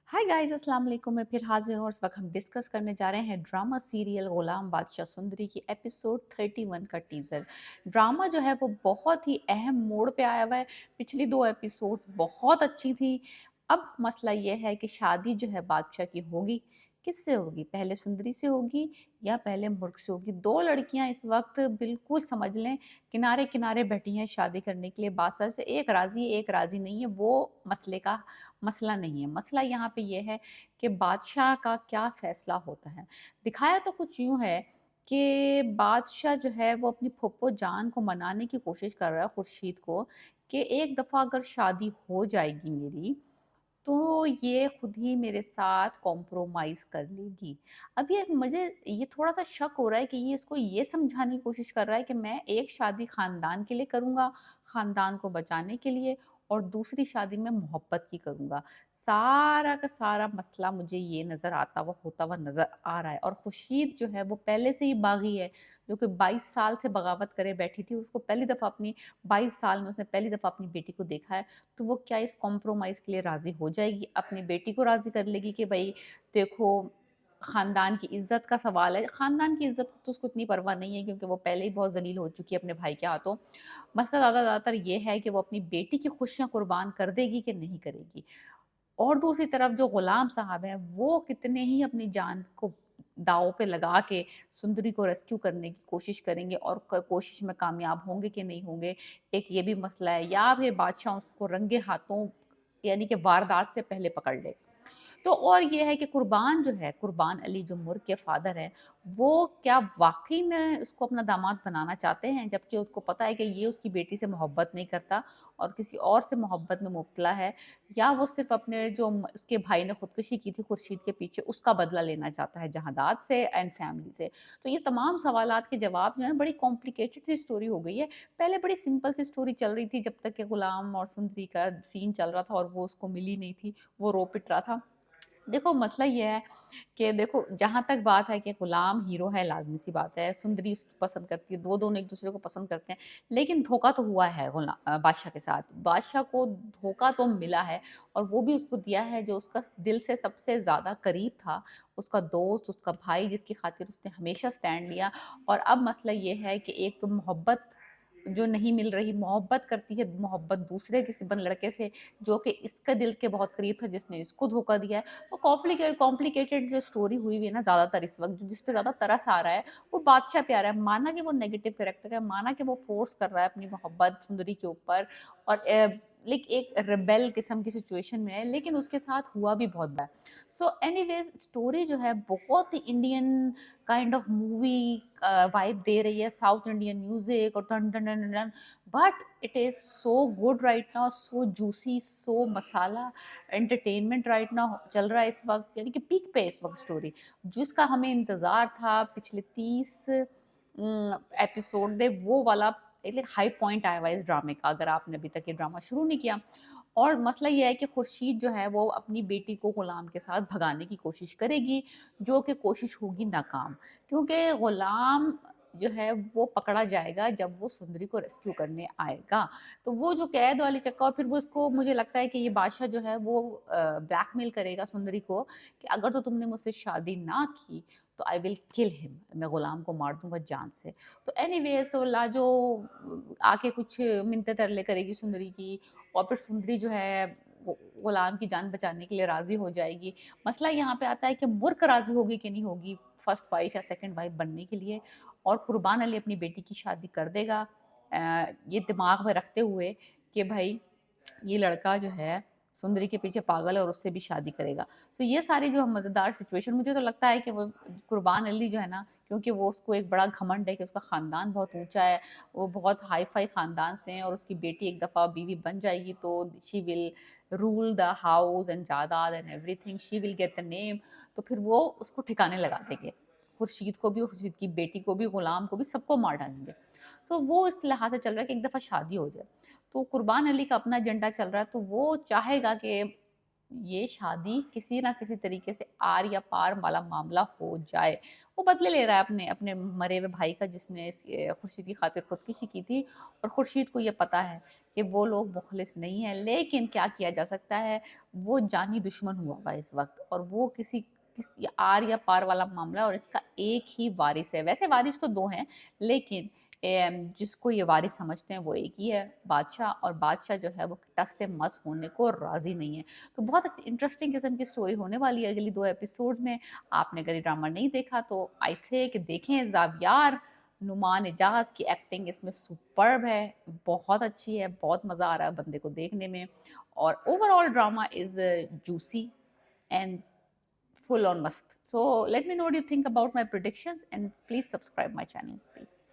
Hi guys, अस्सलाम वालेकुम। मैं फिर हाजिर हूँ और इस वक्त हम डिस्कस करने जा रहे हैं ड्रामा सीरियल गुलाम बादशाह सुंदरी की एपिसोड 31 का टीज़र। ड्रामा जो है वो बहुत ही अहम मोड़ पे आया हुआ है। पिछली दो एपिसोड्स बहुत अच्छी थी। अब मसला ये है कि शादी जो है बादशाह की होगी, किससे होगी? पहले सुंदरी से होगी या पहले मुर्ख से होगी? दो लड़कियां इस वक्त बिल्कुल समझ लें किनारे किनारे बैठी हैं शादी करने के लिए बादशाह से। एक राजी एक राजी नहीं है, वो मसले का मसला नहीं है। मसला यहाँ पे ये है कि बादशाह का क्या फ़ैसला होता है। दिखाया तो कुछ यूँ है कि बादशाह जो है वो अपनी फूफो जान को मनाने की कोशिश कर रहा है खुर्शीद को कि एक दफ़ा अगर शादी हो जाएगी मेरी, तो ये खुद ही मेरे साथ कॉम्प्रोमाइज़ कर लेगी। अब ये मुझे ये थोड़ा-सा शक हो रहा है कि ये इसको ये समझाने की कोशिश कर रहा है कि मैं एक शादी ख़ानदान के लिए करूँगा, ख़ानदान को बचाने के लिए, और दूसरी शादी मैं मोहब्बत की करूँगा। सारा का सारा मसला मुझे ये नज़र आता हुआ होता हुआ नज़र आ रहा है। और खुर्शीद जो है वो पहले से ही बागी है, जो कि 22 साल से बगावत करे बैठी थी। उसको पहली दफ़ा अपनी 22 साल में उसने पहली दफ़ा अपनी बेटी को देखा है। तो वो क्या इस कॉम्प्रोमाइज़ के लिए राज़ी हो जाएगी? अपनी बेटी को राज़ी कर लेगी कि भई देखो, ख़ानदान की इज़्ज़त का सवाल है। ख़ानदान की इज़्ज़त की तो उसको इतनी परवाह नहीं है, क्योंकि वो पहले ही बहुत ज़लील हो चुकी है अपने भाई के हाथों। मसला ज़्यादातर ये है कि वो अपनी बेटी की खुशियाँ कुर्बान कर देगी कि नहीं करेगी। और दूसरी तरफ जो गुलाम साहब हैं, वो कितने ही अपनी जान को दाँव पे लगा के सुंदरी को रेस्क्यू करने की कोशिश करेंगे, और कोशिश में कामयाब होंगे कि नहीं होंगे, एक ये भी मसला है। या फिर बादशाह उसको रंगे हाथों, यानी कि वारदात से पहले पकड़ ले। तो और ये है कि कुर्बान जो है, कुर्बान अली जो मुर्ग के फादर हैं, वो क्या वाक़ई में उसको अपना दामाद बनाना चाहते हैं? जबकि उसको पता है कि ये उसकी बेटी से मोहब्बत नहीं करता और किसी और से मोहब्बत में मुब्तला है। या वो सिर्फ़ अपने जो उसके भाई ने खुदकुशी की थी खुर्शीद के पीछे, उसका बदला लेना चाहता है जहादात से एंड फैमिली से। तो ये तमाम सवालात के जवाब जो हैं, बड़ी कॉम्प्लिकेटेड सी स्टोरी हो गई है। पहले बड़ी सिंपल सी स्टोरी चल रही थी जब तक कि गुलाम और सुंदरी का सीन चल रहा था और वो उसको मिली नहीं थी, वो रो पिट रहा था। देखो मसला ये है कि देखो, जहाँ तक बात है कि गुलाम हीरो है, लाज़मी-सी बात है, सुंदरी उसकी पसंद करती है, दो दोनों एक-दूसरे को पसंद करते हैं, लेकिन धोखा तो हुआ है बादशाह के साथ। बादशाह को धोखा तो मिला है, और वो भी उसको दिया है जो उसका दिल से सबसे ज़्यादा करीब था, उसका दोस्त, उसका भाई, जिसकी खातिर उसने हमेशा स्टैंड लिया। और अब मसला ये है कि एक तो मोहब्बत जो नहीं मिल रही, मोहब्बत करती है, मोहब्बत दूसरे किसी लड़के से जो कि इसके दिल के बहुत करीब था, जिसने इसको धोखा दिया है। तो कॉम्प्लिकेटेड जो स्टोरी हुई हुई है ना ज़्यादातर इस वक़्त, जिस पे ज़्यादा तरस आ रहा है, वो बादशाह पे आ रहा है। माना कि वो नेगेटिव कैरेक्टर है, माना कि वो फ़ोर्स कर रहा है अपनी मोहब्बत सुंदरी के ऊपर, और एक रिबेल किस्म की सिचुएशन में है, लेकिन उसके साथ हुआ भी बहुत बुरा है। सो एनीवेज़ स्टोरी जो है बहुत ही Indian kind of movie vibe दे रही है, साउथ इंडियन म्यूज़िक और टन टन टन टन, but it is so good right now, so juicy, so masala entertainment right now चल रहा है इस वक़्त, यानी कि पीक पे है इस वक़्त स्टोरी, जिसका हमें इंतज़ार था पिछले 30 एपिसोड दे, वो वाला एक हाई पॉइंट आया हुआ है इस ड्रामे का, अगर आपने अभी तक ये ड्रामा शुरू नहीं किया। और मसला ये है कि खुर्शीद जो है वो अपनी बेटी को गुलाम के साथ भगाने की कोशिश करेगी, जो कि कोशिश होगी नाकाम, क्योंकि गुलाम जो है वो पकड़ा जाएगा जब वो सुंदरी को रेस्क्यू करने आएगा। तो वो जो कैद वाली चक्कर, और फिर वो इसको, मुझे लगता है कि ये बादशाह जो है वो ब्लैकमेल करेगा सुंदरी को कि अगर तो तुमने मुझसे शादी ना की तो आई विल किल हिम, मैं गुलाम को मार दूंगा जान से। तो एनीवेज तो लाजो आके कुछ मिन्नतें तरले करेगी सुंदरी की, और फिर सुंदरी जो है गुलाम की जान बचाने के लिए राजी हो जाएगी। मसला यहाँ पे आता है कि मुर्ख राजी होगी कि नहीं होगी फर्स्ट वाइफ या सेकंड वाइफ बनने के लिए, और कुर्बान अली अपनी बेटी की शादी कर देगा, ये दिमाग में रखते हुए कि भाई ये लड़का जो है सुंदरी के पीछे पागल है और उससे भी शादी करेगा। तो ये सारी जो मज़ेदार सिचुएशन, मुझे तो लगता है कि वो कुर्बान अली जो है ना, क्योंकि वो उसको एक बड़ा घमंड है कि उसका ख़ानदान बहुत ऊँचा है, वो बहुत हाई-फ़ाई ख़ानदान से हैं, और उसकी बेटी एक दफ़ा बीवी बन जाएगी तो she will rule the house and जायदाद and everything, she will get the name. तो फिर वो उसको ठिकाने लगा देंगे। खुर्शीद को भी, खुर्शीद की बेटी को भी, गुलाम को भी, सबको मार डालेंगे। तो वो इस लिहाज से चल रहा है कि एक दफ़ा शादी हो जाए। तो कुर्बान अली का अपना एजेंडा चल रहा है, तो वो चाहेगा कि یہ شادی کسی نہ کسی طریقے سے آر یا پار والا معاملہ ہو جائے۔ وہ بدلے لے رہا ہے اپنے مرے ہوئے بھائی کا، جس نے خورشید کی خاطر خودکشی کی تھی، اور خورشید کو یہ پتا ہے کہ وہ لوگ مخلص نہیں ہیں، لیکن کیا کیا جا سکتا ہے، وہ جانی دشمن ہوا ہوا ہے اس وقت، اور وہ کسی آر یا پار والا معاملہ، اور اس کا ایک ہی وارث ہے۔ ویسے وارث تو دو ہیں، لیکن جس کو یہ وارث سمجھتے ہیں وہ ایک ہی ہے، بادشاہ، اور بادشاہ جو ہے وہ ٹس سے مس ہونے کو راضی نہیں ہے۔ تو بہت انٹرسٹنگ قسم کی سٹوری ہونے والی ہے اگلی 2 ایپیسوڈ میں۔ آپ نے اگر یہ ڈرامہ نہیں دیکھا تو آئی سے کہ دیکھیں۔ زاویار نعمان اجاز کی ایکٹنگ اس میں سپرب ہے، بہت اچھی ہے، بہت مزہ آ رہا ہے بندے کو دیکھنے میں، اور over all drama is juicy and full on must. So let me know what you think about my predictions, and please subscribe my channel, please.